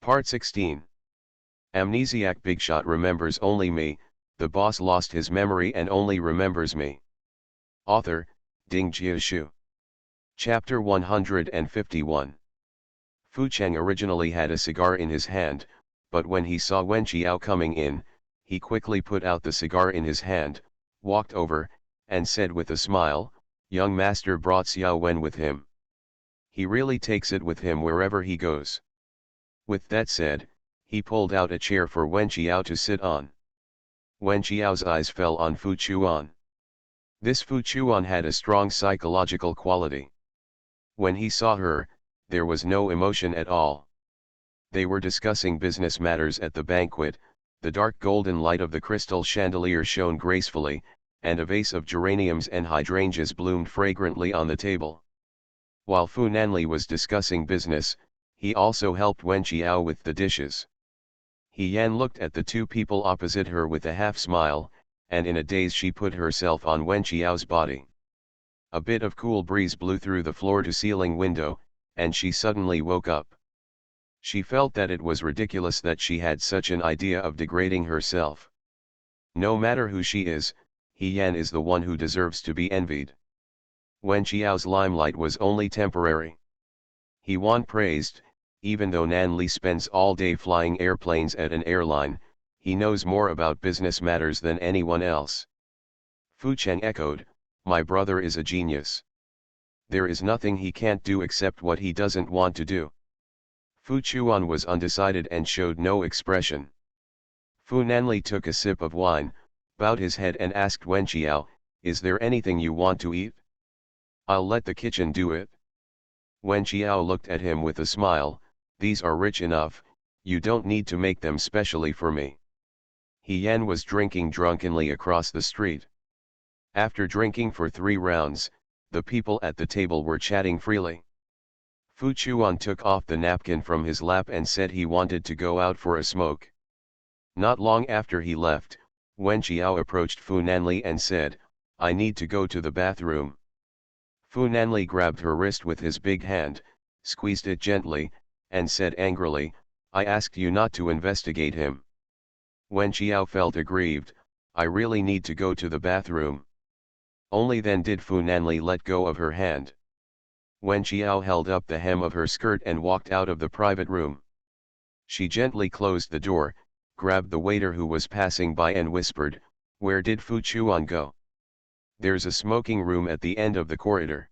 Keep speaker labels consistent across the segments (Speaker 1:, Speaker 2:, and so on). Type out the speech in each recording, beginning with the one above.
Speaker 1: Part 16. Amnesiac Bigshot remembers only me, the boss lost his memory and only remembers me. Author, Ding Jiashu. Chapter 151. Fu Cheng originally had a cigar in his hand, but when he saw Wen Qiao coming in, he quickly put out the cigar in his hand, walked over, and said with a smile, "Young master brought Xiao Wen with him. He really takes it with him wherever he goes." With that said, he pulled out a chair for Wen Qiao to sit on. Wen Qiao's eyes fell on Fu Chuan. This Fu Chuan had a strong psychological quality. When he saw her, there was no emotion at all. They were discussing business matters at the banquet, the dark golden light of the crystal chandelier shone gracefully, and a vase of geraniums and hydrangeas bloomed fragrantly on the table. While Fu Nanli was discussing business, he also helped Wen Qiao with the dishes. He Yan looked at the two people opposite her with a half smile, and in a daze she put herself on Wen Qiao's body. A bit of cool breeze blew through the floor-to-ceiling window, and she suddenly woke up. She felt that it was ridiculous that she had such an idea of degrading herself. No matter who she is, He Yan is the one who deserves to be envied. Wen Qiao's limelight was only temporary. He Wan praised, even though Nan Li spends all day flying airplanes at an airline, he knows more about business matters than anyone else. Fu Cheng echoed, "My brother is a genius. There is nothing he can't do except what he doesn't want to do." Fu Chuan was undecided and showed no expression. Fu Nanli took a sip of wine, bowed his head and asked Wen Qiao, "Is there anything you want to eat? I'll let the kitchen do it." Wen Qiao looked at him with a smile, "These are rich enough, you don't need to make them specially for me." He Yan was drinking drunkenly across the street. After drinking for 3 rounds, the people at the table were chatting freely. Fu Chuan took off the napkin from his lap and said he wanted to go out for a smoke. Not long after he left, Wen Qiao approached Fu Nanli and said, "I need to go to the bathroom." Fu Nanli grabbed her wrist with his big hand, squeezed it gently, and said angrily, "I asked you not to investigate him." Wen Qiao felt aggrieved, "I really need to go to the bathroom." Only then did Fu Nanli let go of her hand. Wen Qiao held up the hem of her skirt and walked out of the private room. She gently closed the door, grabbed the waiter who was passing by and whispered, "Where did Fu Chuan go?" "There's a smoking room at the end of the corridor."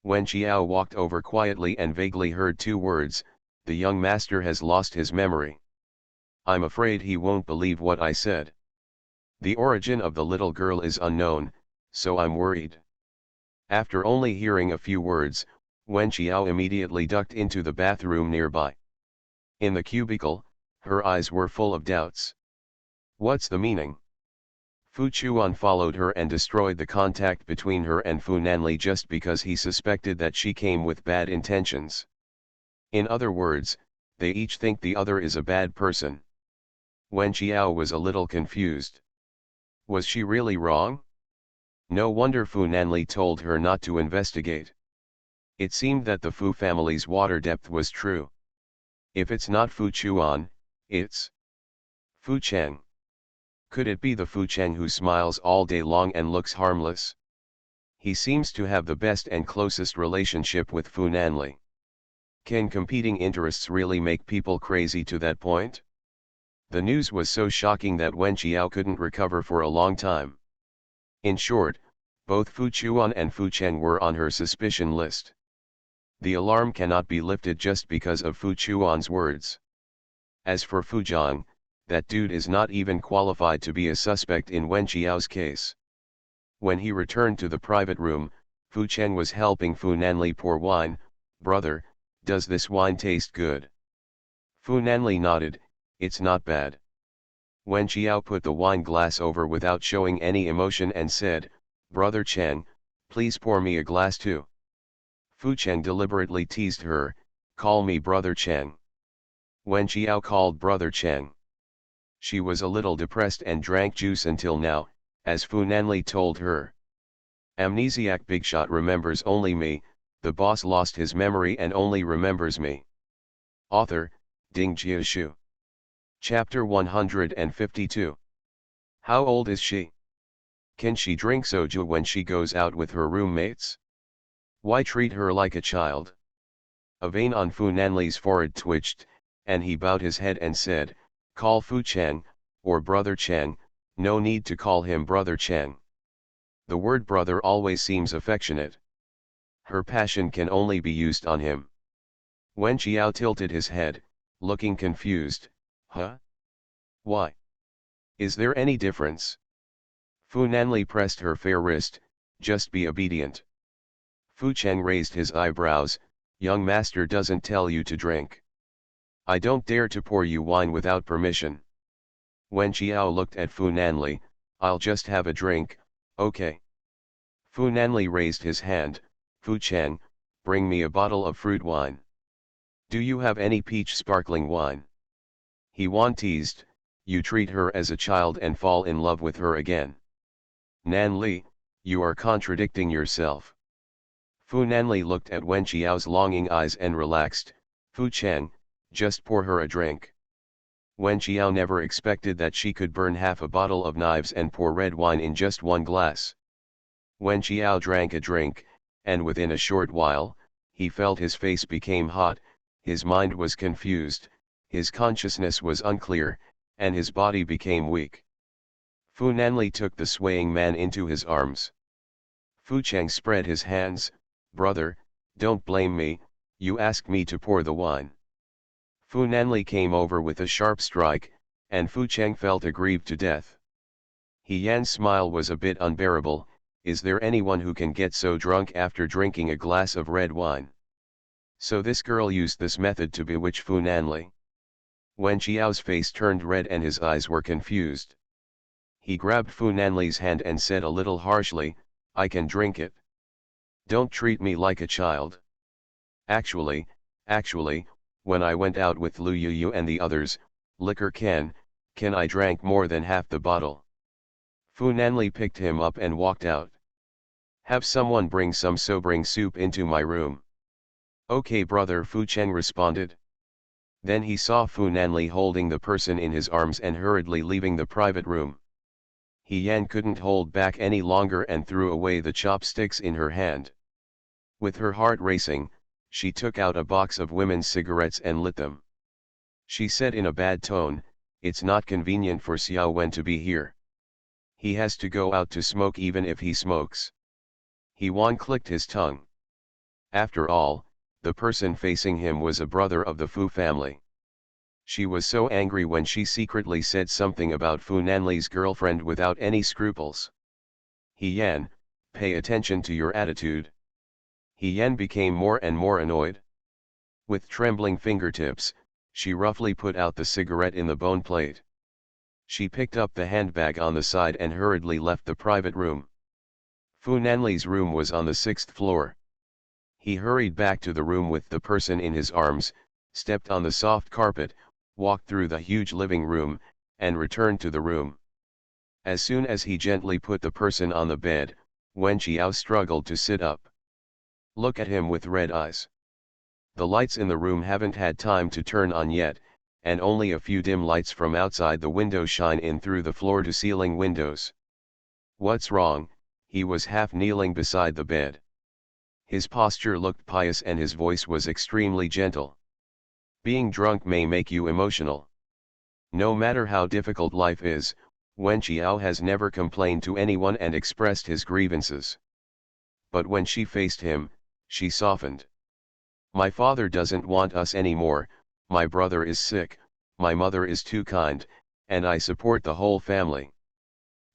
Speaker 1: Wen Qiao walked over quietly and vaguely heard 2 words, "The young master has lost his memory. I'm afraid he won't believe what I said. The origin of the little girl is unknown, so I'm worried." After only hearing a few words, Wen Qiao immediately ducked into the bathroom nearby. In the cubicle, her eyes were full of doubts. "What's the meaning?" Fu Chuan followed her and destroyed the contact between her and Fu Nanli just because he suspected that she came with bad intentions. In other words, they each think the other is a bad person. Wen Qiao was a little confused. Was she really wrong? No wonder Fu Nanli told her not to investigate. It seemed that the Fu family's water depth was true. If it's not Fu Chuan, it's Fu Cheng. Could it be the Fu Cheng who smiles all day long and looks harmless? He seems to have the best and closest relationship with Fu Nanli. Can competing interests really make people crazy to that point? The news was so shocking that Wen Qiao couldn't recover for a long time. In short, both Fu Chuan and Fu Cheng were on her suspicion list. The alarm cannot be lifted just because of Fu Chuan's words. As for Fu Zhang, that dude is not even qualified to be a suspect in Wen Qiao's case. When he returned to the private room, Fu Cheng was helping Fu Nanli pour wine. "Brother, does this wine taste good?" Fu Nanli nodded, "It's not bad." Wen Qiao put the wine glass over without showing any emotion and said, "Brother Cheng, please pour me a glass too." Fu Cheng deliberately teased her, "Call me Brother Cheng." Wen Qiao called Brother Cheng. She was a little depressed and drank juice until now, as Fu Nanli told her. Amnesiac Bigshot remembers only me, the boss lost his memory and only remembers me. Author, Ding Jiashu. Chapter 152. How old is she? Can she drink soju when she goes out with her roommates? Why treat her like a child? A vein on Fu Nanli's forehead twitched, and he bowed his head and said, "Call Fu Chang, or Brother Chang, no need to call him Brother Chang. The word brother always seems affectionate. Her passion can only be used on him." Wen Qiao tilted his head, looking confused. Huh? Why? Is there any difference? Fu Nanli pressed her fair wrist, "Just be obedient." Fu Cheng raised his eyebrows, "Young master doesn't tell you to drink. I don't dare to pour you wine without permission." Wen Qiao looked at Fu Nanli, "I'll just have a drink, okay?" Fu Nanli raised his hand, "Fu Cheng, bring me a bottle of fruit wine. Do you have any peach sparkling wine?" He Wan teased, "You treat her as a child and fall in love with her again. Nanli, you are contradicting yourself." Fu Nanli looked at Wen Qiao's longing eyes and relaxed, "Fu Cheng, just pour her a drink." Wen Qiao never expected that she could burn half a bottle of knives and pour red wine in just one glass. Wen Qiao drank a drink, and within a short while, he felt his face became hot, his mind was confused, his consciousness was unclear, and his body became weak. Fu Nanli took the swaying man into his arms. Fu Cheng spread his hands, "Brother, don't blame me, you asked me to pour the wine." Fu Nanli came over with a sharp strike, and Fu Cheng felt aggrieved to death. He Yan's smile was a bit unbearable, "Is there anyone who can get so drunk after drinking a glass of red wine?" So this girl used this method to bewitch Fu Nanli. Wen Qiao's face turned red and his eyes were confused. He grabbed Fu Nanli's hand and said a little harshly, "I can drink it. Don't treat me like a child. Actually, when I went out with Lu Yu and the others, liquor can I drank more than half the bottle." Fu Nanli picked him up and walked out. "Have someone bring some sobering soup into my room." "Okay brother," Fu Cheng responded. Then he saw Fu Nanli holding the person in his arms and hurriedly leaving the private room. He Yan couldn't hold back any longer and threw away the chopsticks in her hand. With her heart racing, she took out a box of women's cigarettes and lit them. She said in a bad tone, "It's not convenient for Xiao Wen to be here. He has to go out to smoke even if he smokes." He Wan clicked his tongue. After all, the person facing him was a brother of the Fu family. She was so angry when she secretly said something about Fu Nanli's girlfriend without any scruples. "He Yan, pay attention to your attitude." He Yan became more and more annoyed. With trembling fingertips, she roughly put out the cigarette in the bone plate. She picked up the handbag on the side and hurriedly left the private room. Fu Nanli's room was on the 6th floor. He hurried back to the room with the person in his arms, stepped on the soft carpet, walked through the huge living room, and returned to the room. As soon as he gently put the person on the bed, Wen Qiao struggled to sit up. Look at him with red eyes. The lights in the room haven't had time to turn on yet, and only a few dim lights from outside the window shine in through the floor-to-ceiling windows. What's wrong? He was half kneeling beside the bed. His posture looked pious and his voice was extremely gentle. Being drunk may make you emotional. No matter how difficult life is, Wen Qiao has never complained to anyone and expressed his grievances. But when she faced him, she softened. "My father doesn't want us anymore, my brother is sick, my mother is too kind, and I support the whole family.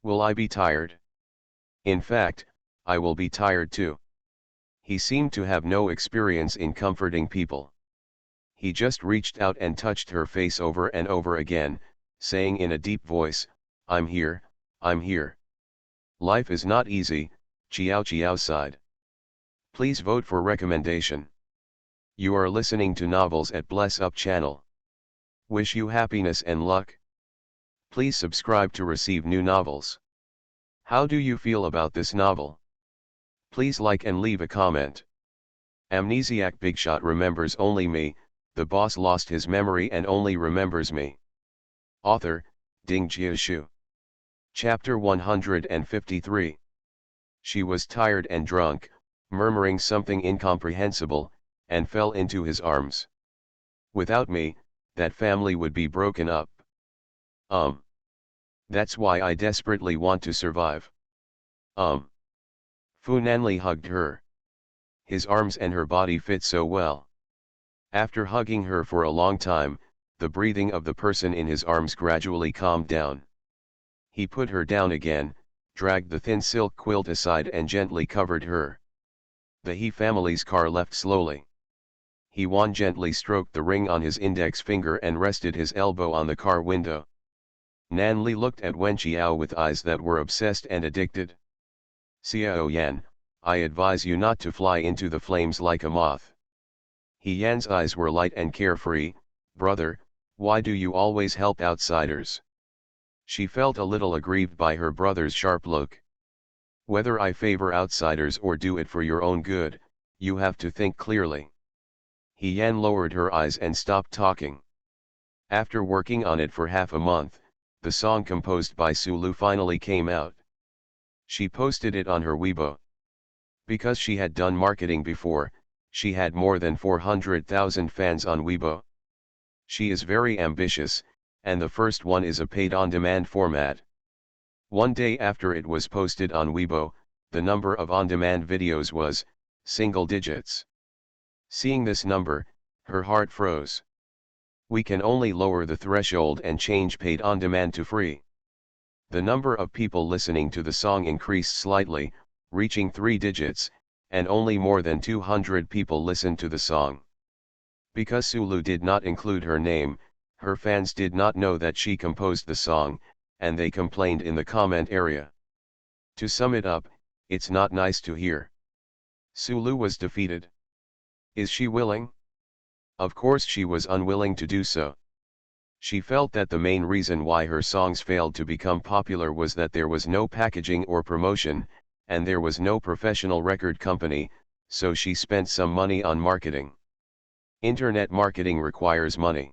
Speaker 1: Will I be tired? In fact, I will be tired too." He seemed to have no experience in comforting people. He just reached out and touched her face over and over again, saying in a deep voice, I'm here, I'm here. Life is not easy, Qiao sighed. Please vote for recommendation. You are listening to Novels at Bless Up channel. Wish you happiness and luck. Please subscribe to receive new novels. How do you feel about this novel? Please like and leave a comment. Amnesiac Bigshot remembers only me, The boss lost his memory and only remembers me. Author, Ding Jiashu. Chapter 153. She was tired and drunk, murmuring something incomprehensible, and fell into his arms. Without me, that family would be broken up. That's why I desperately want to survive. Fu Nanli hugged her. His arms and her body fit so well. After hugging her for a long time, the breathing of the person in his arms gradually calmed down. He put her down again, dragged the thin silk quilt aside and gently covered her. The He family's car left slowly. He Wan gently stroked the ring on his index finger and rested his elbow on the car window. Nan Li looked at Wen Qiao with eyes that were obsessed and addicted. Xiao Yan, I advise you not to fly into the flames like a moth. He Yan's eyes were light and carefree. Brother, why do you always help outsiders? She felt a little aggrieved by her brother's sharp look. Whether I favor outsiders or do it for your own good, you have to think clearly. He Yan lowered her eyes and stopped talking. After working on it for half a month, the song composed by Sulu finally came out. She posted it on her Weibo. Because she had done marketing before, she had more than 400,000 fans on Weibo. She is very ambitious, and the first one is a paid on-demand format. One day after it was posted on Weibo, the number of on-demand videos was single digits. Seeing this number, her heart froze. We can only lower the threshold and change paid on-demand to free. The number of people listening to the song increased slightly, reaching 3 digits, and only more than 200 people listened to the song. Because Sulu did not include her name, her fans did not know that she composed the song, and they complained in the comment area. To sum it up, it's not nice to hear. Sulu was defeated. Is she willing? Of course she was unwilling to do so. She felt that the main reason why her songs failed to become popular was that there was no packaging or promotion, and there was no professional record company, so she spent some money on marketing. Internet marketing requires money.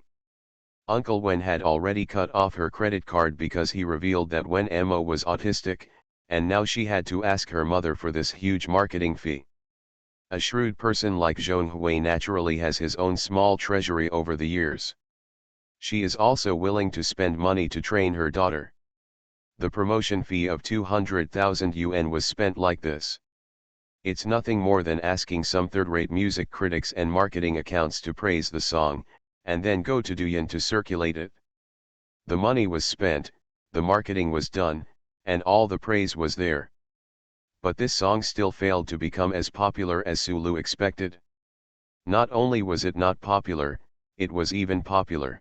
Speaker 1: Uncle Wen had already cut off her credit card because he revealed that Wen Mo was autistic, and now she had to ask her mother for this huge marketing fee. A shrewd person like Zhong Hui naturally has his own small treasury over the years. She is also willing to spend money to train her daughter. The promotion fee of 200,000 yuan was spent like this. It's nothing more than asking some third-rate music critics and marketing accounts to praise the song, and then go to Douyin to circulate it. The money was spent, the marketing was done, and all the praise was there. But this song still failed to become as popular as Sulu expected. Not only was it not popular, it was even popular.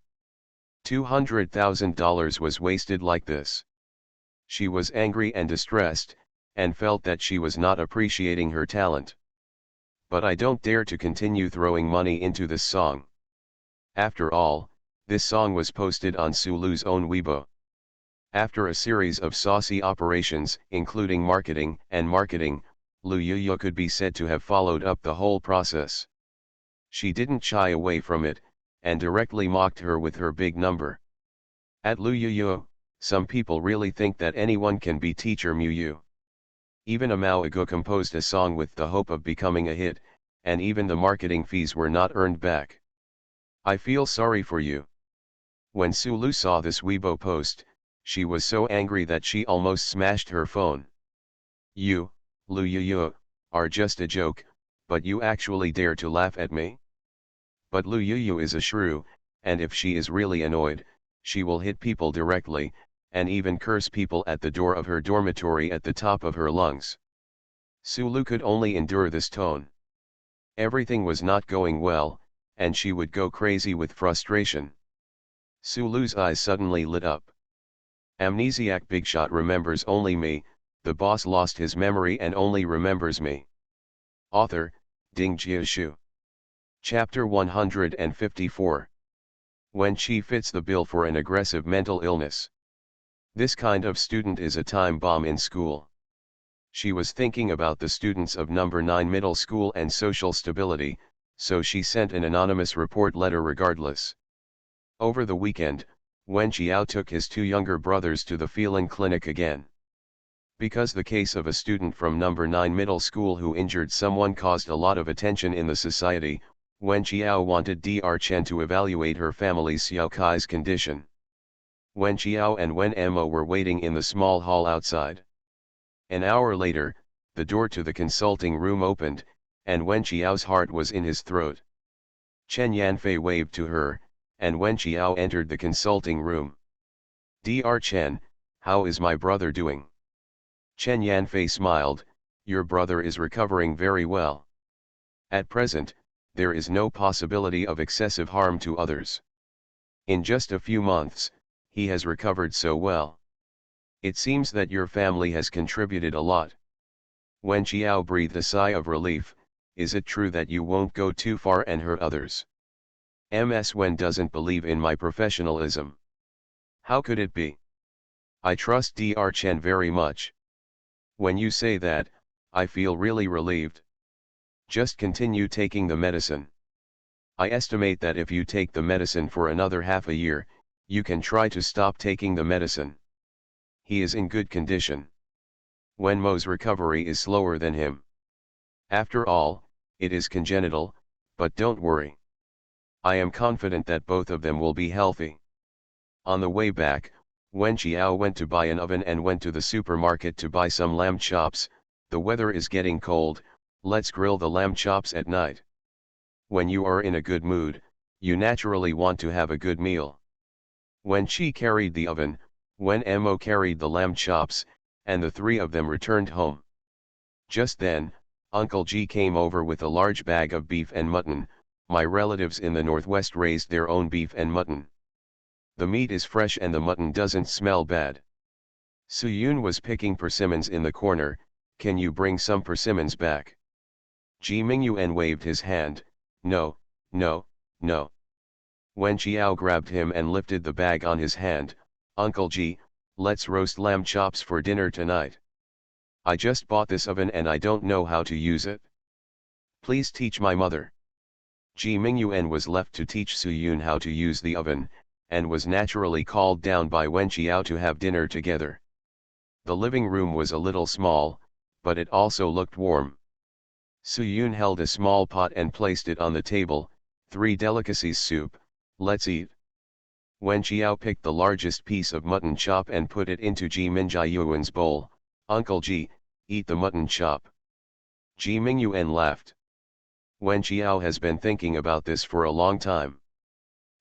Speaker 1: $200,000 was wasted like this. She was angry and distressed, and felt that she was not appreciating her talent. But I don't dare to continue throwing money into this song. After all, this song was posted on Sulu's own Weibo. After a series of saucy operations, including marketing, Lu Yuyu could be said to have followed up the whole process. She didn't shy away from it, and directly mocked her with her big number. At Lu Yuyu, some people really think that anyone can be Teacher Muyu. Even a Mao Ago composed a song with the hope of becoming a hit, and even the marketing fees were not earned back. I feel sorry for you. When Sulu saw this Weibo post, she was so angry that she almost smashed her phone. You, Lu Yuyu, are just a joke, but you actually dare to laugh at me? But Lu Yuyu is a shrew, and if she is really annoyed, she will hit people directly, and even curse people at the door of her dormitory at the top of her lungs. Sulu could only endure this tone. Everything was not going well, and she would go crazy with frustration. Sulu's eyes suddenly lit up. Amnesiac Bigshot remembers only me, the boss lost his memory and only remembers me. Author, Ding Jiashu. Chapter 154. When she fits the bill for an aggressive mental illness. This kind of student is a time bomb in school. She was thinking about the students of number 9 middle school and social stability, so she sent an anonymous report letter regardless. Over the weekend, Wen Qiao took his two younger brothers to the feeling clinic again. Because the case of a student from number 9 middle school who injured someone caused a lot of attention in the society, Wen Qiao wanted Dr. Chen to evaluate her family's Xiao Kai's condition. Wen Qiao and Wen Mo were waiting in the small hall outside. An hour later, the door to the consulting room opened, and Wen Qiao's heart was in his throat. Chen Yanfei waved to her, and Wen Qiao entered the consulting room. Dr. Chen, how is my brother doing? Chen Yanfei smiled, your brother is recovering very well. At present, there is no possibility of excessive harm to others. In just a few months, he has recovered so well. It seems that your family has contributed a lot. Wen Qiao breathed a sigh of relief, is it true that you won't go too far and hurt others? Ms. Wen doesn't believe in my professionalism. How could it be? I trust Dr. Chen very much. When you say that, I feel really relieved. Just continue taking the medicine. I estimate that if you take the medicine for another half a year, you can try to stop taking the medicine. He is in good condition. Wen Mo's recovery is slower than him. After all, it is congenital, but don't worry. I am confident that both of them will be healthy. On the way back, Wen Qiao went to buy an oven and went to the supermarket to buy some lamb chops. The weather is getting cold, let's grill the lamb chops at night. When you are in a good mood, you naturally want to have a good meal. When Qi carried the oven, Wen Mo carried the lamb chops, and the three of them returned home. Just then, Uncle Ji came over with a large bag of beef and mutton. My relatives in the northwest raised their own beef and mutton. The meat is fresh and the mutton doesn't smell bad. Su Yun was picking persimmons in the corner, can you bring some persimmons back? Ji Mingyuan waved his hand, no, no, no. Wen Qiao grabbed him and lifted the bag on his hand, Uncle Ji, let's roast lamb chops for dinner tonight. I just bought this oven and I don't know how to use it. Please teach my mother. Ji Mingyuan was left to teach Su Yun how to use the oven, and was naturally called down by Wen Qiao to have dinner together. The living room was a little small, but it also looked warm. Su Yun held a small pot and placed it on the table, 3 delicacies soup, let's eat. Wen Qiao picked the largest piece of mutton chop and put it into Ji Mingyuan's bowl, Uncle Ji, eat the mutton chop. Ji Mingyuan laughed. Wen Qiao has been thinking about this for a long time.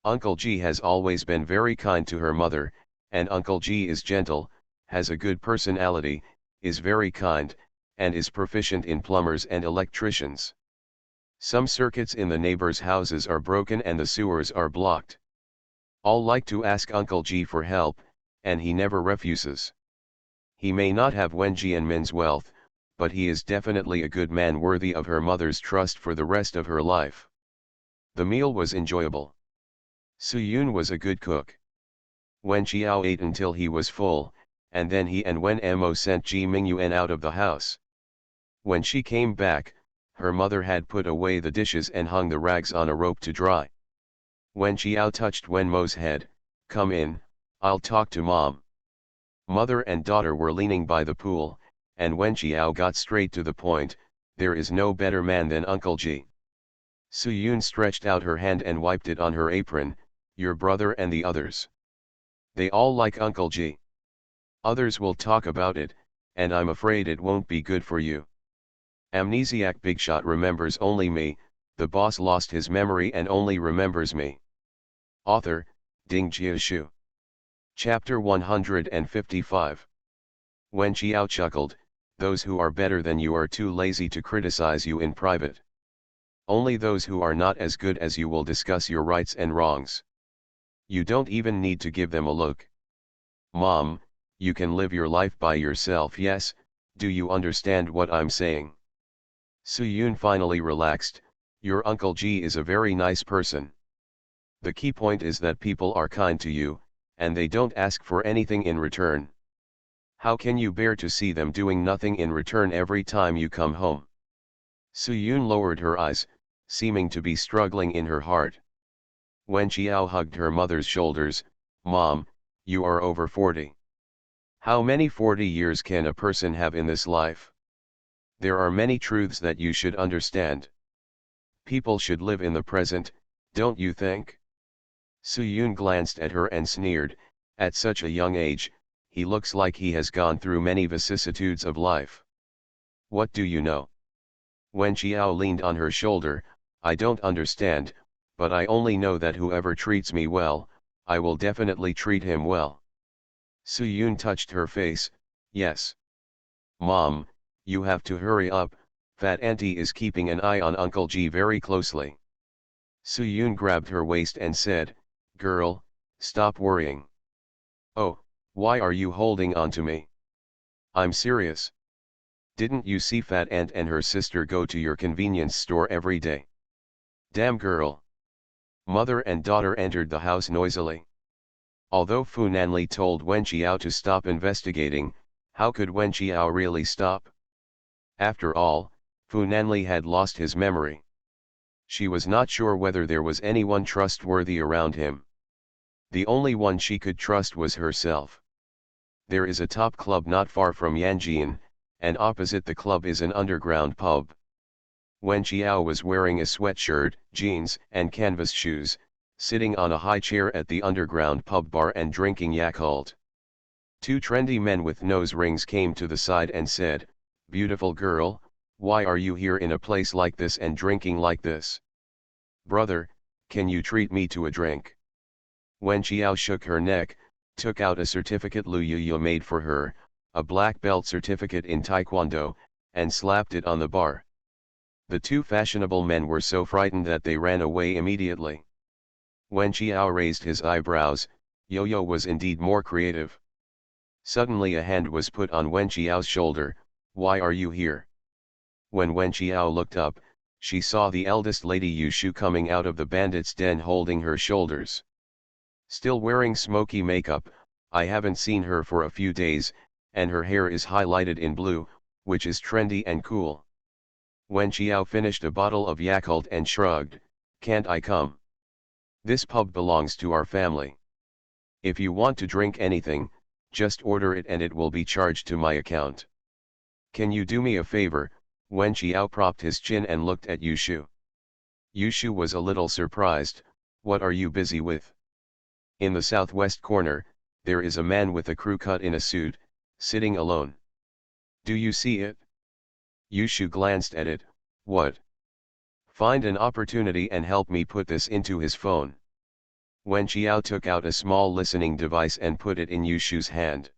Speaker 1: Uncle Ji has always been very kind to her mother, and Uncle Ji is gentle, has a good personality, is very kind, and is proficient in plumbers and electricians. Some circuits in the neighbors' houses are broken and the sewers are blocked. All like to ask Uncle Ji for help, and he never refuses. He may not have Wen Jianmin's wealth, but he is definitely a good man worthy of her mother's trust for the rest of her life. The meal was enjoyable. Su Yun was a good cook. Wen Qiao ate until he was full, and then he and Wen Mo sent Ji Mingyuan out of the house. When she came back, her mother had put away the dishes and hung the rags on a rope to dry. Wen Qiao touched Wen Mo's head, come in, I'll talk to mom. Mother and daughter were leaning by the pool, and Wen Qiao got straight to the point, there is no better man than Uncle Ji. Su Yun stretched out her hand and wiped it on her apron, your brother and the others. They all like Uncle Ji. Others will talk about it, and I'm afraid it won't be good for you. Amnesiac Bigshot remembers only me, the boss lost his memory and only remembers me. Author, Ding Jiashu. Chapter 155. Wen Qiao chuckled, those who are better than you are too lazy to criticize you in private. Only those who are not as good as you will discuss your rights and wrongs. You don't even need to give them a look. Mom, you can live your life by yourself, yes, do you understand what I'm saying? Su Yun finally relaxed, your Uncle Ji is a very nice person. The key point is that people are kind to you, and they don't ask for anything in return. How can you bear to see them doing nothing in return every time you come home? Su Yun lowered her eyes, seeming to be struggling in her heart. Wen Qiao hugged her mother's shoulders. Mom, you are over 40. How many 40 years can a person have in this life? There are many truths that you should understand. People should live in the present, don't you think? Su Yun glanced at her and sneered, at such a young age, he looks like he has gone through many vicissitudes of life. What do you know? Wen Qiao leaned on her shoulder. I don't understand, but I only know that whoever treats me well, I will definitely treat him well. Su Yun touched her face. Yes. Mom, you have to hurry up, Fat Auntie is keeping an eye on Uncle G very closely. Su Yun grabbed her waist and said, Girl, stop worrying. Oh, why are you holding on to me? I'm serious. Didn't you see Fat Aunt and her sister go to your convenience store every day? Damn girl. Mother and daughter entered the house noisily. Although Fu Nanli told Wen Qiao to stop investigating, how could Wen Qiao really stop? After all, Fu Nanli had lost his memory. She was not sure whether there was anyone trustworthy around him. The only one she could trust was herself. There is a top club not far from Yanjian, and opposite the club is an underground pub. Wen Qiao was wearing a sweatshirt, jeans, and canvas shoes, sitting on a high chair at the underground pub bar and drinking Yakult. Two trendy men with nose rings came to the side and said, Beautiful girl, why are you here in a place like this and drinking like this? Brother, can you treat me to a drink? Wen Qiao shook her neck, took out a certificate Lu Yuyu made for her, a black belt certificate in Taekwondo, and slapped it on the bar. The two fashionable men were so frightened that they ran away immediately. Wen Qiao raised his eyebrows. Yo-Yo was indeed more creative. Suddenly a hand was put on Wen Qiao's shoulder. Why are you here? When Wen Qiao looked up, she saw the eldest lady Yu Shu coming out of the bandits' den holding her shoulders. Still wearing smoky makeup, I haven't seen her for a few days, and her hair is highlighted in blue, which is trendy and cool. Wen Qiao finished a bottle of Yakult and shrugged, Can't I come? This pub belongs to our family. If you want to drink anything, just order it and it will be charged to my account. Can you do me a favor? Wen Qiao propped his chin and looked at Yu Shu. Yu Shu was a little surprised. What are you busy with? In the southwest corner, there is a man with a crew cut in a suit, sitting alone. Do you see it? Yu Shu glanced at it. What? Find an opportunity and help me put this into his phone. Wen Qiao took out a small listening device and put it in Yu Shu's hand.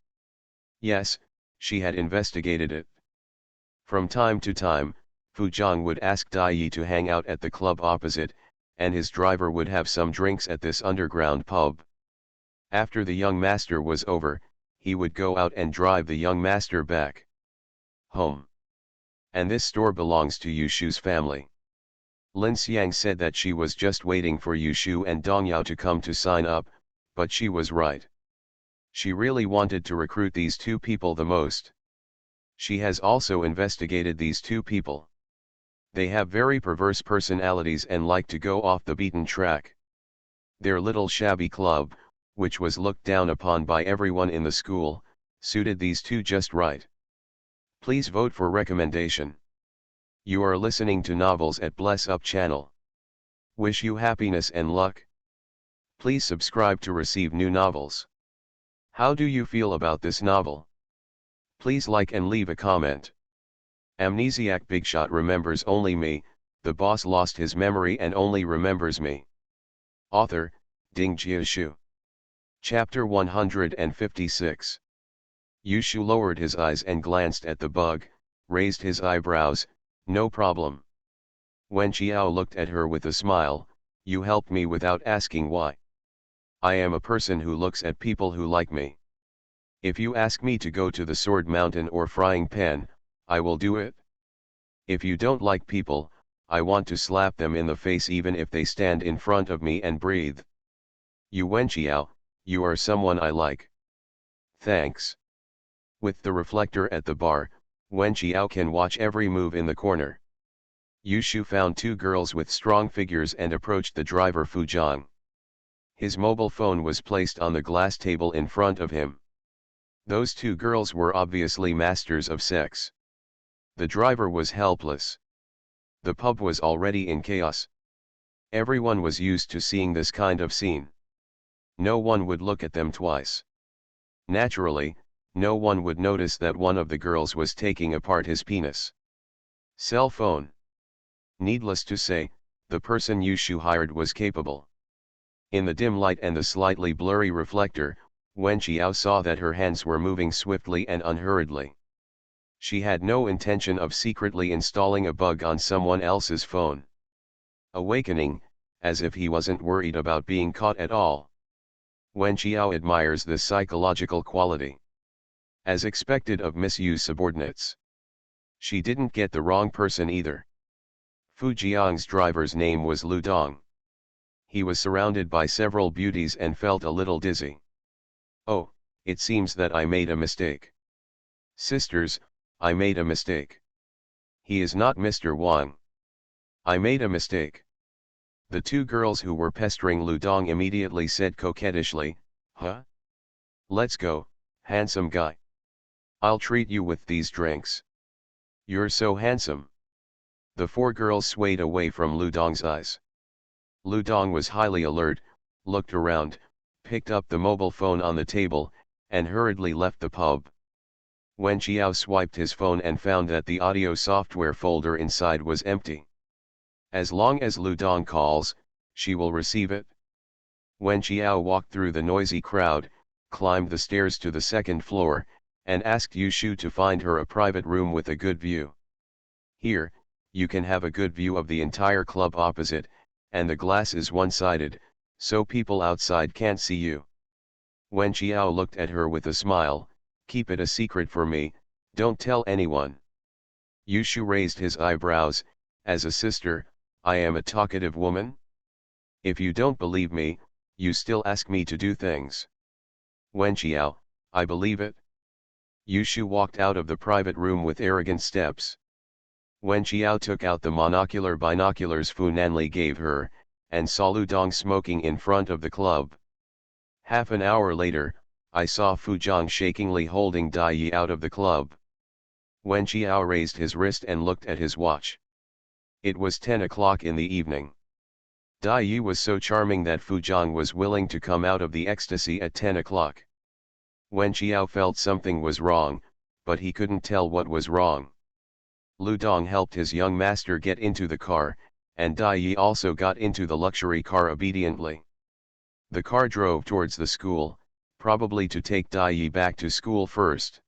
Speaker 1: Yes, she had investigated it. From time to time, Fu Zhang would ask Dai Yi to hang out at the club opposite, and his driver would have some drinks at this underground pub. After the young master was over, he would go out and drive the young master back home. And this store belongs to Yu Shu's family. Lin Xiang said that she was just waiting for Yu Shu and Dong Yao to come to sign up, but she was right. She really wanted to recruit these two people the most. She has also investigated these two people. They have very perverse personalities and like to go off the beaten track. Their little shabby club, which was looked down upon by everyone in the school, suited these two just right. Please vote for recommendation. You are listening to Novels at Bless Up channel. Wish you happiness and luck. Please subscribe to receive new novels. How do you feel about this novel? Please like and leave a comment. Amnesiac Bigshot remembers only me, the boss lost his memory and only remembers me. Author, Ding Jiashu. Chapter 156. Yu Shu lowered his eyes and glanced at the bug, raised his eyebrows. No problem. Wen Qiao looked at her with a smile. You helped me without asking why. I am a person who looks at people who like me. If you ask me to go to the Sword Mountain or Frying Pan, I will do it. If you don't like people, I want to slap them in the face even if they stand in front of me and breathe. You Wen Qiao, you are someone I like. Thanks. With the reflector at the bar, Wen Qiao can watch every move in the corner. Yushu found two girls with strong figures and approached the driver Fu Zhang. His mobile phone was placed on the glass table in front of him. Those two girls were obviously masters of sex. The driver was helpless. The pub was already in chaos. Everyone was used to seeing this kind of scene. No one would look at them twice. Naturally, no one would notice that one of the girls was taking apart his penis. Cell phone. Needless to say, the person Yushu hired was capable. In the dim light and the slightly blurry reflector, Wen Qiao saw that her hands were moving swiftly and unhurriedly. She had no intention of secretly installing a bug on someone else's phone. Awakening, as if he wasn't worried about being caught at all. Wen Qiao admires this psychological quality. As expected of Miss Yu's subordinates. She didn't get the wrong person either. Fu Jiang's driver's name was Lu Dong. He was surrounded by several beauties and felt a little dizzy. Oh, it seems that I made a mistake. Sisters, I made a mistake. He is not Mr. Wang. I made a mistake. The two girls who were pestering Lu Dong immediately said coquettishly, "Huh? Let's go, handsome guy. I'll treat you with these drinks. You're so handsome." The four girls swayed away from Lu Dong's eyes. Lu Dong was highly alert, looked around, picked up the mobile phone on the table, and hurriedly left the pub. Wen Qiao swiped his phone and found that the audio software folder inside was empty. As long as Lu Dong calls, she will receive it. Wen Qiao walked through the noisy crowd, climbed the stairs to the second floor, and asked Yushu to find her a private room with a good view. Here, you can have a good view of the entire club opposite, and the glass is one-sided, so people outside can't see you. Wen Qiao looked at her with a smile, "Keep it a secret for me, don't tell anyone." Yushu raised his eyebrows, "As a sister, I am a talkative woman? If you don't believe me, you still ask me to do things." Wen Qiao, "I believe it." Yushu walked out of the private room with arrogant steps. Wen Qiao took out the monocular binoculars Fu Nanli gave her, and saw Lu Dong smoking in front of the club. Half an hour later, I saw Fu Zhang shakingly holding Dai Yi out of the club. Wen Qiao raised his wrist and looked at his watch. It was 10 o'clock in the evening. Dai Yi was so charming that Fu Zhang was willing to come out of the ecstasy at 10 o'clock. Wen Qiao felt something was wrong, but he couldn't tell what was wrong. Lu Dong helped his young master get into the car, and Dai Yi also got into the luxury car obediently. The car drove towards the school, probably to take Dai Yi back to school first.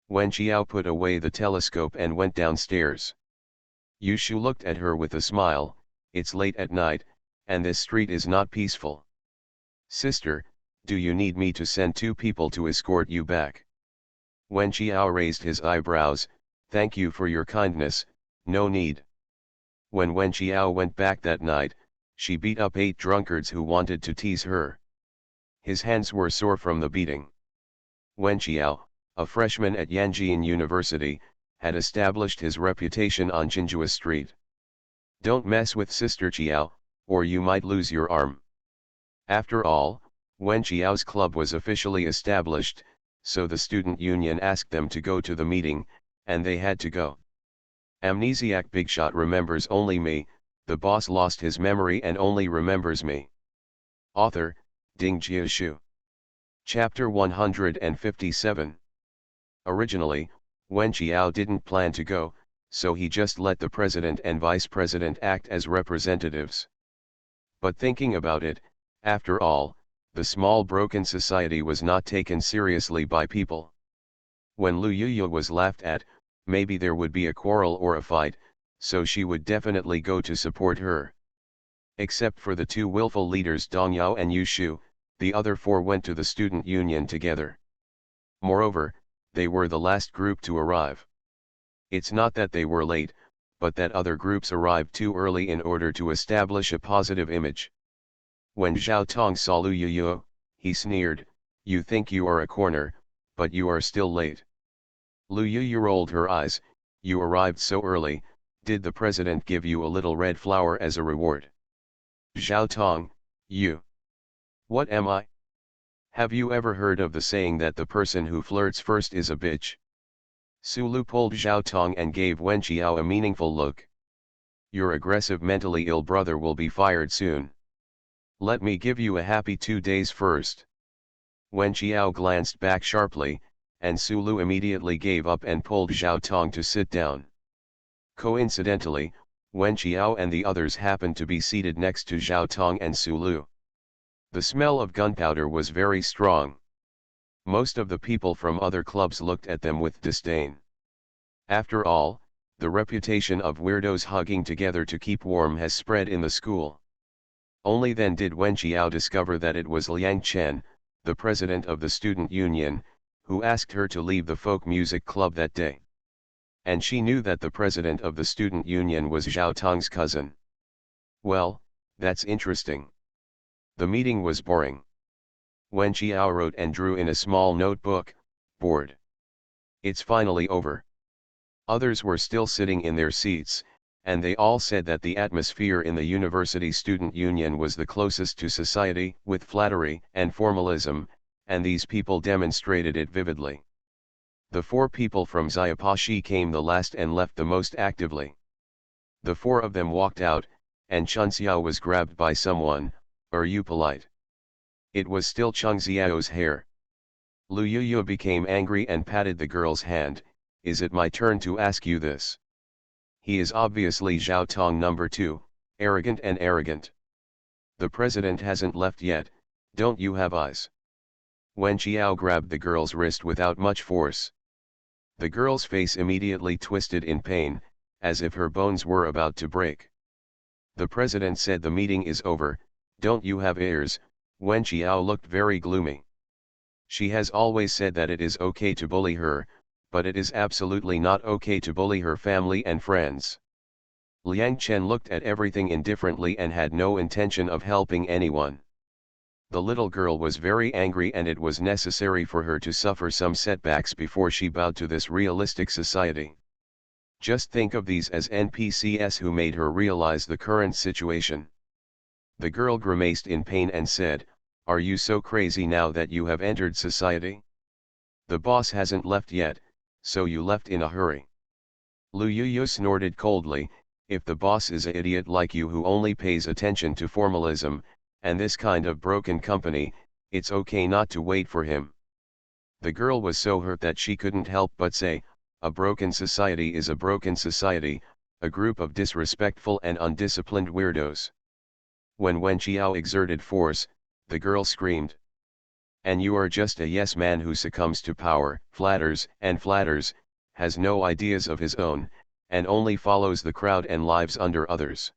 Speaker 1: Wen Qiao put away the telescope and went downstairs. Yushu looked at her with a smile, "It's late at night, and this street is not peaceful. Sister, do you need me to send two people to escort you back?" Wen Qiao raised his eyebrows, "Thank you for your kindness, no need." When Wen Qiao went back that night, she beat up 8 drunkards who wanted to tease her. His hands were sore from the beating. Wen Qiao, a freshman at Yanjian University, had established his reputation on Jinjua Street. "Don't mess with Sister Qiao, or you might lose your arm." After all, Wen Qiao's club was officially established, so the student union asked them to go to the meeting, and they had to go. Amnesiac Bigshot remembers only me, the boss lost his memory and only remembers me. Author, Ding Jiashu. Chapter 157. Originally, Wen Qiao didn't plan to go, so he just let the president and vice president act as representatives. But thinking about it, after all, the small broken society was not taken seriously by people. When Lu Yuyu was laughed at, maybe there would be a quarrel or a fight, so she would definitely go to support her. Except for the two willful leaders Dong Yao and Yushu, the other 4 went to the student union together. Moreover, they were the last group to arrive. It's not that they were late, but that other groups arrived too early in order to establish a positive image. When Zhao Tong saw Lu Yuyu, he sneered, "You think you are a corner, but you are still late." Lu Yuyu rolled her eyes, "You arrived so early, Did the president give you a little red flower as a reward? Zhao Tong, you. What am I? Have you ever heard of the saying that the person who flirts first is a bitch? Sulu pulled Zhao Tong and gave Wen Qiao a meaningful look. Your aggressive mentally ill brother will be fired soon. Let me give you a happy 2 days first. Wen Qiao glanced back sharply, and Sulu immediately gave up and pulled Zhao Tong to sit down. Coincidentally, Wen Qiao and the others happened to be seated next to Zhao Tong and Sulu. The smell of gunpowder was very strong. Most of the people from other clubs looked at them with disdain. After all, the reputation of weirdos hugging together to keep warm has spread in the school. Only then did Wen Qiao discover that it was Liang Chen, the president of the student union, who asked her to leave the folk music club that day. And she knew that the president of the student union was Zhao Tong's cousin. Well, that's interesting. The meeting was boring. Wen Qiao wrote and drew in a small notebook, bored. It's finally over. Others were still sitting in their seats, and they all said that the atmosphere in the university student union was the closest to society, with flattery and formalism, and these people demonstrated it vividly. The 4 people from Xiaopashi came the last and left the most actively. The 4 of them walked out, and Chun Xiao was grabbed by someone. Are you polite? It was still Chung Xiao's hair. Lu Yuyu became angry and patted the girl's hand. Is it my turn to ask you this? He is obviously Zhao Tong number 2, arrogant and arrogant. The president hasn't left yet, don't you have eyes? Wen Qiao grabbed the girl's wrist without much force. The girl's face immediately twisted in pain, as if her bones were about to break. The president said the meeting is over, don't you have ears? Wen Qiao looked very gloomy. She has always said that it is okay to bully her, but it is absolutely not okay to bully her family and friends. Liang Chen looked at everything indifferently and had no intention of helping anyone. The little girl was very angry and it was necessary for her to suffer some setbacks before she bowed to this realistic society. Just think of these as NPCs who made her realize the current situation. The girl grimaced in pain and said, "Are you so crazy now that you have entered society? The boss hasn't left yet, so you left in a hurry." Lu Yuyu snorted coldly, "If the boss is an idiot like you who only pays attention to formalism, and this kind of broken company, it's okay not to wait for him." The girl was so hurt that she couldn't help but say, "A broken society is a broken society, a group of disrespectful and undisciplined weirdos." When Wen Qiao exerted force, the girl screamed. "And you are just a yes man who succumbs to power, flatters, has no ideas of his own, and only follows the crowd and lives under others."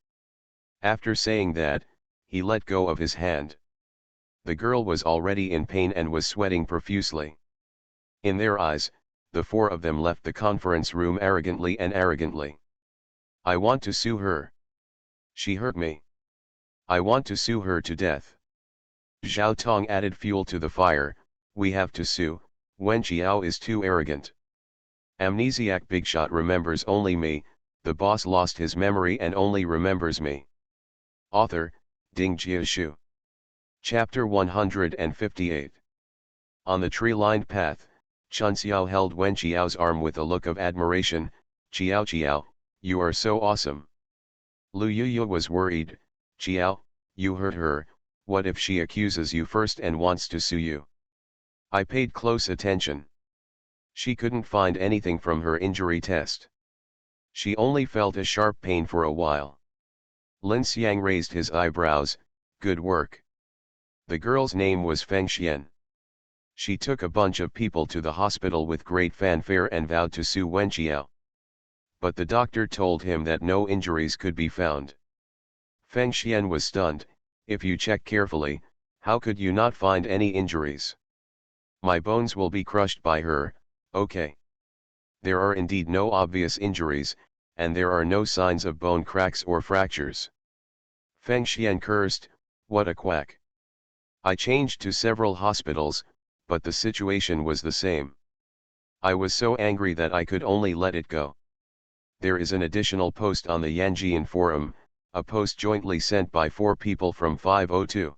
Speaker 1: After saying that, he let go of his hand. The girl was already in pain and was sweating profusely. In their eyes, the 4 of them left the conference room arrogantly. "I want to sue her. She hurt me. I want to sue her to death." Zhao Tong added fuel to the fire, "We have to sue, Wen Qiao is too arrogant. Amnesiac Bigshot remembers only me, the boss lost his memory and only remembers me." Author, Ding Jiashu. Chapter 158. On the tree-lined path, Chun Xiao held Wen Qiao's arm with a look of admiration. Qiao, you are so awesome." Lu Yuyu was worried. "Qiao, you hurt her, what if she accuses you first and wants to sue you?" I paid close attention. She couldn't find anything from her injury test. She only felt a sharp pain for a while. Lin Xiang raised his eyebrows. "Good work." The girl's name was Feng Xian. She took a bunch of people to the hospital with great fanfare and vowed to sue Wen Qiao. But the doctor told him that no injuries could be found. Feng Xian was stunned. "If you check carefully, how could you not find any injuries? My bones will be crushed by her, okay? There are indeed no obvious injuries, and there are no signs of bone cracks or fractures." Feng Xian cursed, "What a quack. I changed to several hospitals, but the situation was the same. I was so angry that I could only let it go." There is an additional post on the Yanjian forum, a post jointly sent by 4 people from 502.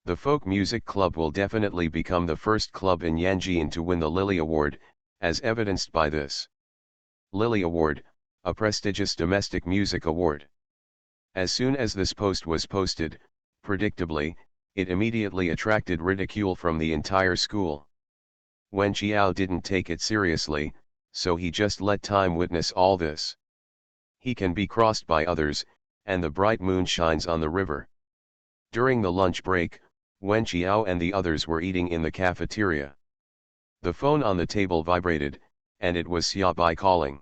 Speaker 1: The folk music club will definitely become the first club in Yanjian to win the Lily Award, as evidenced by this. Lily Award, a prestigious domestic music award. As soon as this post was posted, predictably, it immediately attracted ridicule from the entire school. Wen Qiao didn't take it seriously, so he just let time witness all this. He can be crossed by others, and the bright moon shines on the river. During the lunch break, Wen Qiao and the others were eating in the cafeteria. The phone on the table vibrated, and it was Xiaobai calling.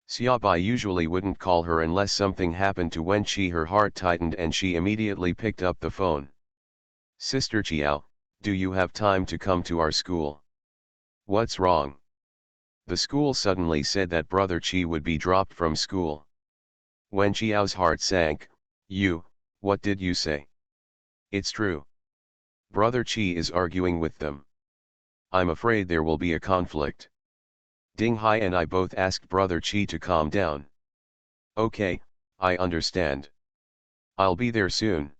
Speaker 1: Xiaobai usually wouldn't call her unless something happened to Wen Qi. Her heart tightened and she immediately picked up the phone. "Sister Qiao, do you have time to come to our school?" "What's wrong?" The school suddenly said that Brother Qi would be dropped from school. Wen Qiao's heart sank. What did you say?" "It's true. Brother Qi is arguing with them. I'm afraid there will be a conflict. Ding Hai and I both asked Brother Qi to calm down." "Okay, I understand. I'll be there soon."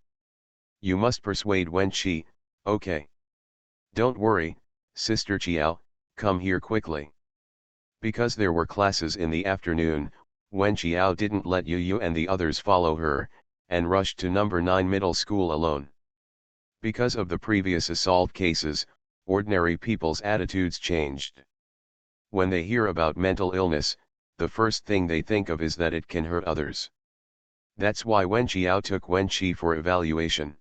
Speaker 1: "You must persuade Wen Qi, okay?" "Don't worry, Sister Qiao, come here quickly." Because there were classes in the afternoon, Wen Qiao didn't let Yu and the others follow her, and rushed to number 9 middle school alone. Because of the previous assault cases, ordinary people's attitudes changed. When they hear about mental illness, the first thing they think of is that it can hurt others. That's why Wen Qiao took Wen Qi for evaluation.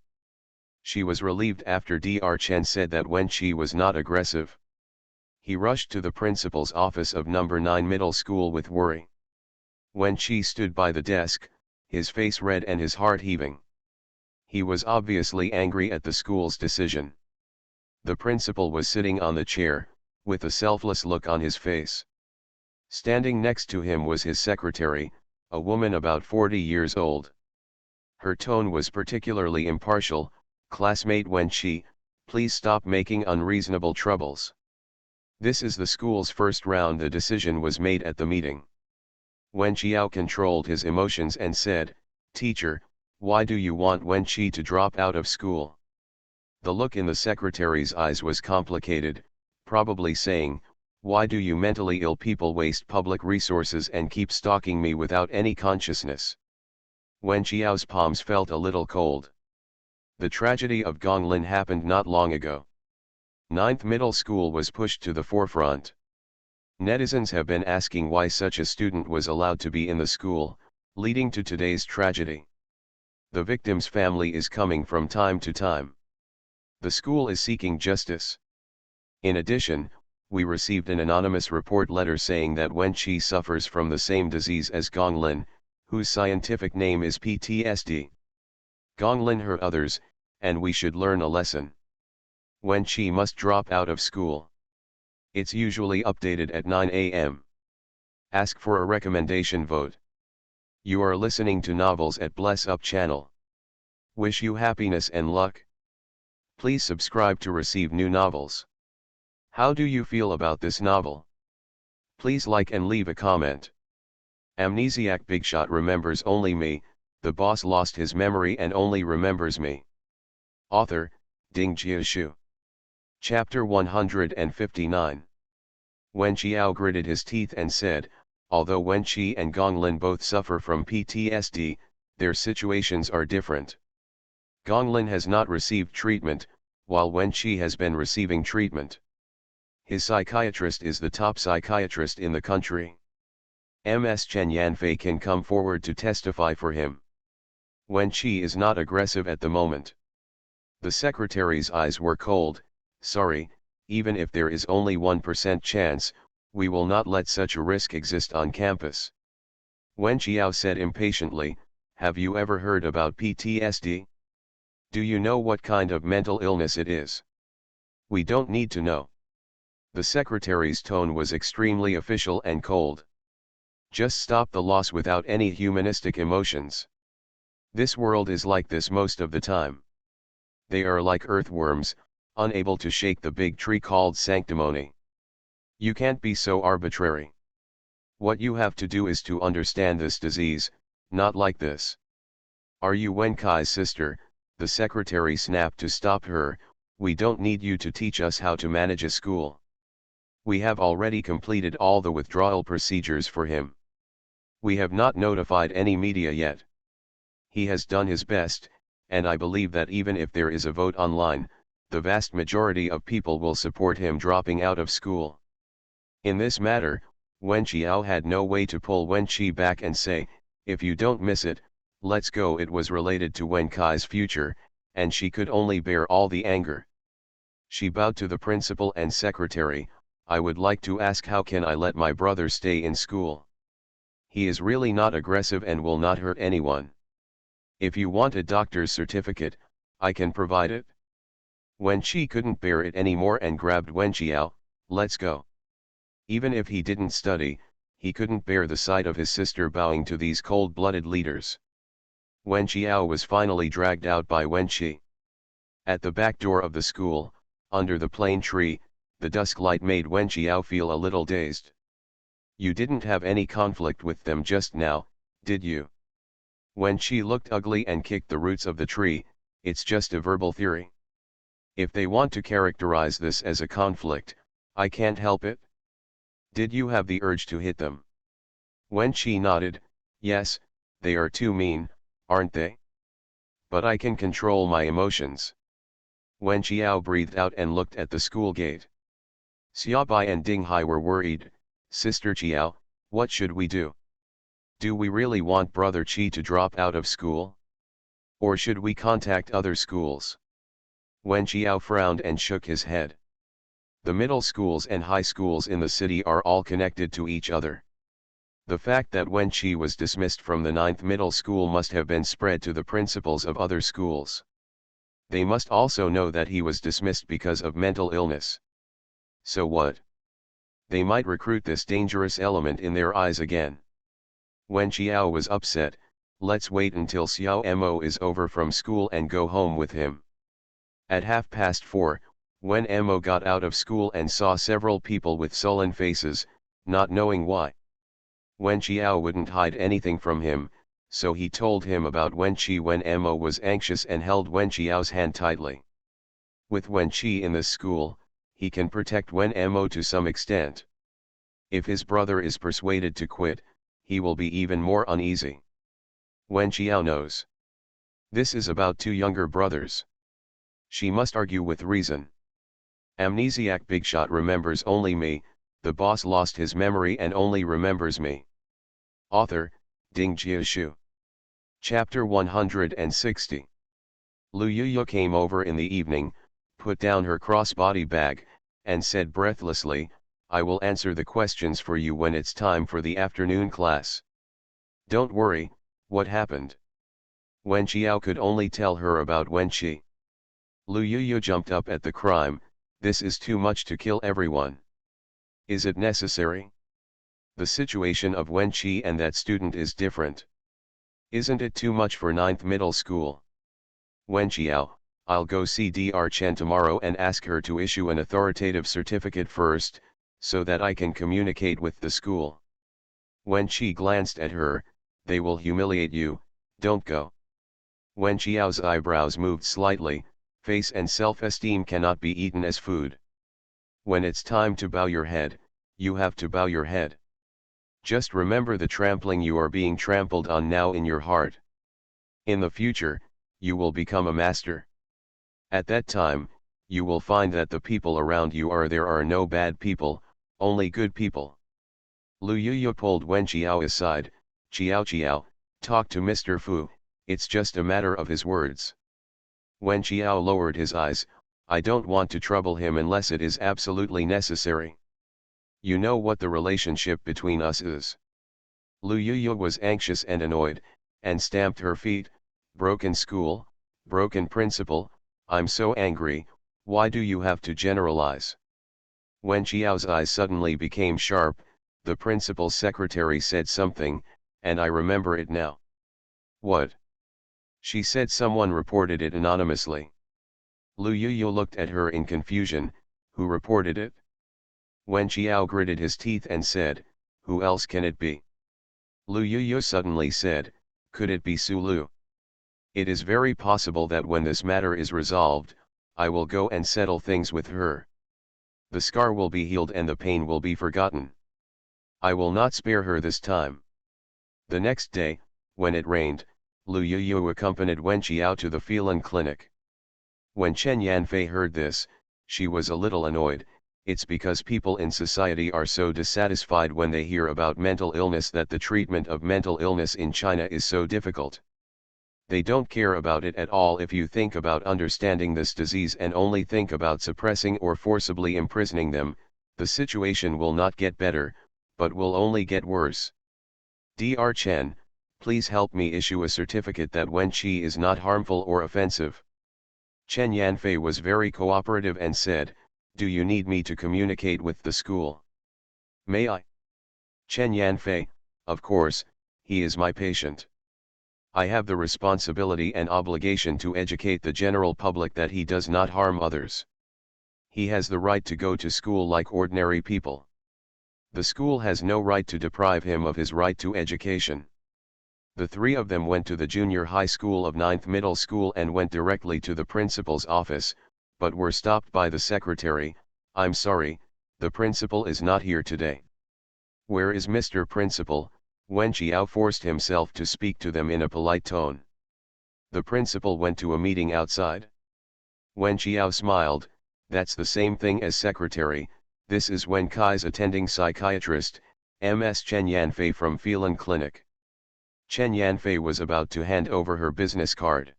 Speaker 1: She was relieved after Dr. Chen said that Wen Qi was not aggressive. He rushed to the principal's office of number 9 middle school with worry. Wen Qi stood by the desk, his face red and his heart heaving. He was obviously angry at the school's decision. The principal was sitting on the chair, with a selfless look on his face. Standing next to him was his secretary, a woman about 40 years old. Her tone was particularly impartial. "Classmate Wen Qi, please stop making unreasonable troubles. This is the school's first round." The decision was made at the meeting. Wen Qiao controlled his emotions and said, "Teacher, why do you want Wen Qi to drop out of school?" The look in the secretary's eyes was complicated, probably saying, "Why do you mentally ill people waste public resources and keep stalking me without any consciousness?" Wen Qiao's palms felt a little cold. The tragedy of Gonglin happened not long ago. 9th middle school was pushed to the forefront. Netizens have been asking why such a student was allowed to be in the school, leading to today's tragedy. The victim's family is coming from time to time. The school is seeking justice. In addition, we received an anonymous report letter saying that Wen Qi suffers from the same disease as Gonglin, whose scientific name is PTSD. Gonglin hurt others, and we should learn a lesson. Wen Qi must drop out of school. It's usually updated at 9 a.m. Ask for a recommendation vote. You are listening to Novels at Bless Up channel. Wish you happiness and luck. Please subscribe to receive new novels. How do you feel about this novel? Please like and leave a comment. Amnesiac Bigshot remembers only me. The boss lost his memory and only remembers me. Author, Ding Jiashu. Chapter 159. Wen Qiao gritted his teeth and said, "Although Wen Qi and Gonglin both suffer from PTSD, their situations are different. Gonglin has not received treatment, while Wen Qi has been receiving treatment. His psychiatrist is the top psychiatrist in the country. Ms. Chen Yanfei can come forward to testify for him. Wen Qi is not aggressive at the moment." The secretary's eyes were cold. "Sorry, even if there is only 1% chance, we will not let such a risk exist on campus." Wen Qiao said impatiently, "Have you ever heard about PTSD? Do you know what kind of mental illness it is?" "We don't need to know." The secretary's tone was extremely official and cold. "Just stop the loss without any humanistic emotions. This world is like this most of the time. They are like earthworms, unable to shake the big tree called sanctimony. You can't be so arbitrary. What you have to do is to understand this disease, not like this. Are you Wen Kai's sister? The secretary snapped to stop her. We don't need you to teach us how to manage a school. We have already completed all the withdrawal procedures for him. We have not notified any media yet. He has done his best, and I believe that even if there is a vote online, the vast majority of people will support him dropping out of school. In this matter, Wen Qiao had no way to pull Wen Qi back and say, if you don't miss it, let's go. It was related to Wen Kai's future, and she could only bear all the anger. She bowed to the principal and secretary. I would like to ask, how can I let my brother stay in school? He is really not aggressive and will not hurt anyone. If you want a doctor's certificate, I can provide it. Wen Qi couldn't bear it anymore and grabbed Wen Qiao. Let's go. Even if he didn't study, he couldn't bear the sight of his sister bowing to these cold-blooded leaders. Wen Qiao was finally dragged out by Wen Qi. At the back door of the school, under the plane tree, the dusk light made Wen Qiao feel a little dazed. You didn't have any conflict with them just now, did you? Wen Qi looked ugly and kicked the roots of the tree. It's just a verbal theory. If they want to characterize this as a conflict, I can't help it. Did you have the urge to hit them? Wen Qi nodded. Yes, they are too mean, aren't they? But I can control my emotions. Wen Qiao breathed out and looked at the school gate. Xiaobai and Ding Hai were worried. Sister Qiao, what should we do? Do we really want Brother Qi to drop out of school? Or should we contact other schools? Wen Qiao frowned and shook his head. The middle schools and high schools in the city are all connected to each other. The fact that Wen Qi was dismissed from the 9th middle school must have been spread to the principals of other schools. They must also know that he was dismissed because of mental illness. So what? They might recruit this dangerous element in their eyes again. Wen Qiao was upset. Let's wait until Xiao Mo is over from school and go home with him. At 4:30, when Mo got out of school and saw several people with sullen faces, not knowing why. Wen Qiao wouldn't hide anything from him, so he told him about Wen Qi when Mo was anxious and held Wen Qiao's hand tightly. With Wen Qi in the school, he can protect Wen Mo to some extent. If his brother is persuaded to quit, he will be even more uneasy. Wen Qiao knows. This is about two younger brothers. She must argue with reason. Amnesiac Bigshot remembers only me. The boss lost his memory and only remembers me. Author, Ding Jiashu. Chapter 160. Lu Yuyu came over in the evening, put down her crossbody bag, and said breathlessly, I will answer the questions for you when it's time for the afternoon class. Don't worry, what happened? Wen Qiao could only tell her about Wen Qi. Lu Yuyu jumped up at the crime. This is too much to kill everyone. Is it necessary? The situation of Wen Qi and that student is different. Isn't it too much for 9th middle school? Wen Qiao, I'll go see Dr. Chen tomorrow and ask her to issue an authoritative certificate first, so that I can communicate with the school. Wen Qi glanced at her. They will humiliate you, don't go. Wen Qiao's eyebrows moved slightly. Face and self-esteem cannot be eaten as food. When it's time to bow your head, you have to bow your head. Just remember the trampling you are being trampled on now in your heart. In the future, you will become a master. At that time, you will find that the people around you there are no bad people, only good people. Lu Yuyu pulled Wen Qiao aside. Qiao, talk to Mr. Fu, it's just a matter of his words. Wen Qiao lowered his eyes. I don't want to trouble him unless it is absolutely necessary. You know what the relationship between us is. Lu Yuyu was anxious and annoyed, and stamped her feet. Broken school, broken principal, I'm so angry, why do you have to generalize? Wen Qiao's eyes suddenly became sharp. The principal's secretary said something, and I remember it now. What? She said someone reported it anonymously. Lu Yuyu looked at her in confusion. Who reported it? Wen Qiao gritted his teeth and said, who else can it be? Lu Yuyu suddenly said, could it be Sulu? It is very possible that when this matter is resolved, I will go and settle things with her. The scar will be healed and the pain will be forgotten. I will not spare her this time. The next day, when it rained, Lu Yuyu accompanied Wen Qiao to the feline clinic. When Chen Yanfei heard this, she was a little annoyed. It's because people in society are so dissatisfied when they hear about mental illness that the treatment of mental illness in China is so difficult. They don't care about it at all if you think about understanding this disease and only think about suppressing or forcibly imprisoning them. The situation will not get better, but will only get worse. Dr. Chen, please help me issue a certificate that Wen Qi is not harmful or offensive. Chen Yanfei was very cooperative and said, do you need me to communicate with the school? May I? Chen Yanfei, of course, he is my patient. I have the responsibility and obligation to educate the general public that he does not harm others. He has the right to go to school like ordinary people. The school has no right to deprive him of his right to education. The three of them went to the junior high school of 9th middle school and went directly to the principal's office, but were stopped by the secretary. I'm sorry, the principal is not here today. Where is Mr. Principal? Wen Qiao forced himself to speak to them in a polite tone. The principal went to a meeting outside. Wen Qiao smiled, that's the same thing as secretary. This is Wen Kai's attending psychiatrist, Ms. Chen Yanfei from Feline Clinic. Chen Yanfei was about to hand over her business card.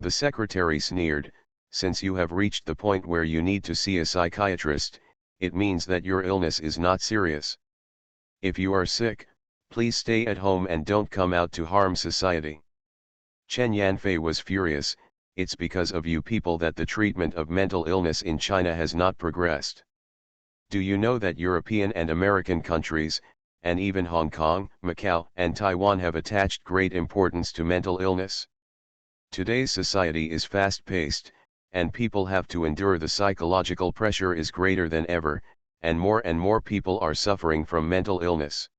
Speaker 1: The secretary sneered, since you have reached the point where you need to see a psychiatrist, it means that your illness is not serious. If you are sick, please stay at home and don't come out to harm society. Chen Yanfei was furious, it's because of you people that the treatment of mental illness in China has not progressed. Do you know that European and American countries, and even Hong Kong, Macau, and Taiwan have attached great importance to mental illness? Today's society is fast-paced, and people have to endure. The psychological pressure is greater than ever, and more people are suffering from mental illness.